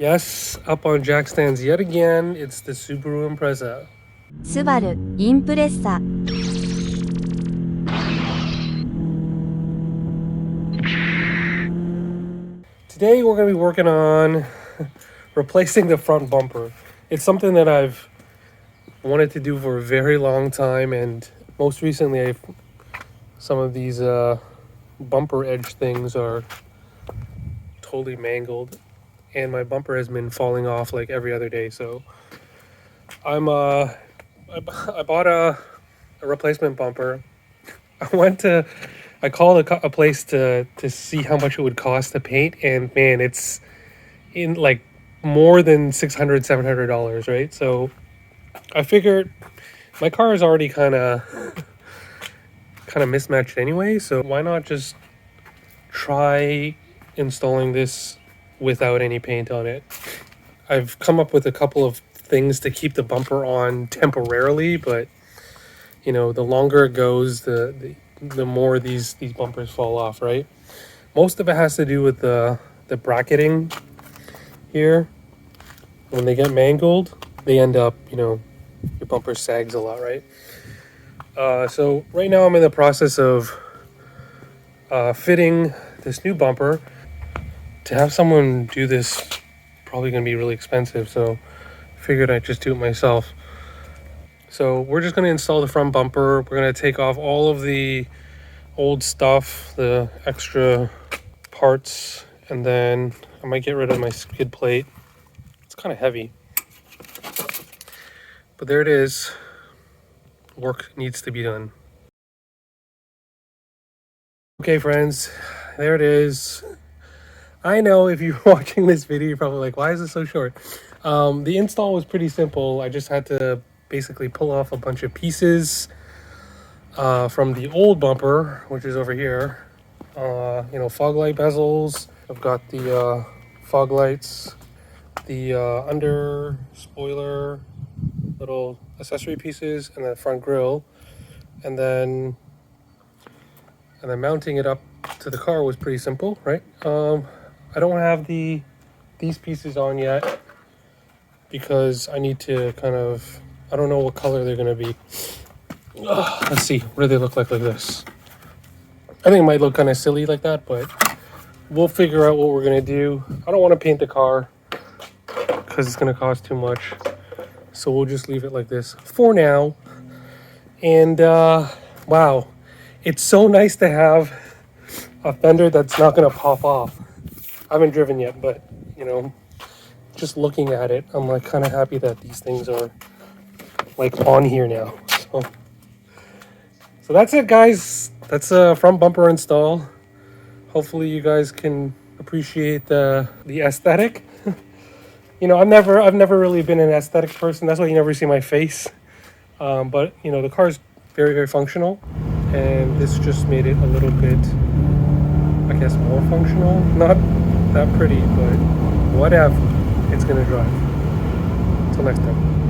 Yes, up on jack stands yet again. It's the Subaru Impreza. Subaru Impreza. Today we're going to be working on replacing the front bumper. It's something that I've wanted to do for a very long time, and most recently some of these bumper edge things are totally mangled, and my bumper has been falling off like every other day. So I bought a replacement bumper. I called a place to see how much it would cost to paint, and man, it's in like more than $600-$700, right? So I figured my car is already kind of mismatched anyway, so why not just try installing this without any paint on it. I've come up with a couple of things to keep the bumper on temporarily, but you know, the longer it goes, the more these bumpers fall off, right? Most of it has to do with the bracketing here. When they get mangled, they end up, you know, your bumper sags a lot, right? So right now I'm in the process of fitting this new bumper. To have someone do this, probably gonna be really expensive, so I figured I'd just do it myself. So we're just gonna install the front bumper. We're gonna take off all of the old stuff, the extra parts, and then I might get rid of my skid plate. It's kind of heavy, but there it is. Work needs to be done. Okay, friends, there it is. I know if you're watching this video, you're probably like, why is it so short? The install was pretty simple. I just had to basically pull off a bunch of pieces from the old bumper, which is over here. You know, fog light bezels. I've got the fog lights, the under spoiler, little accessory pieces, and the front grille, and then mounting it up to the car was pretty simple, right? I don't have these pieces on yet because I need to I don't know what color they're gonna be. Let's see, what do they look like this? I think it might look kind of silly like that, but we'll figure out what we're gonna do. I don't want to paint the car because it's gonna cost too much, so we'll just leave it like this for now. And wow, it's so nice to have a fender that's not gonna pop off. I haven't driven yet, but you know, just looking at it, I'm like kind of happy that these things are like on here now. So that's it, guys. That's a front bumper install. Hopefully you guys can appreciate the aesthetic. You know, I've never really been an aesthetic person. That's why you never see my face. But you know, the car is very, very functional, and this just made it a little bit, I guess, more functional. Not that pretty, but whatever. It's gonna drive. Until next time.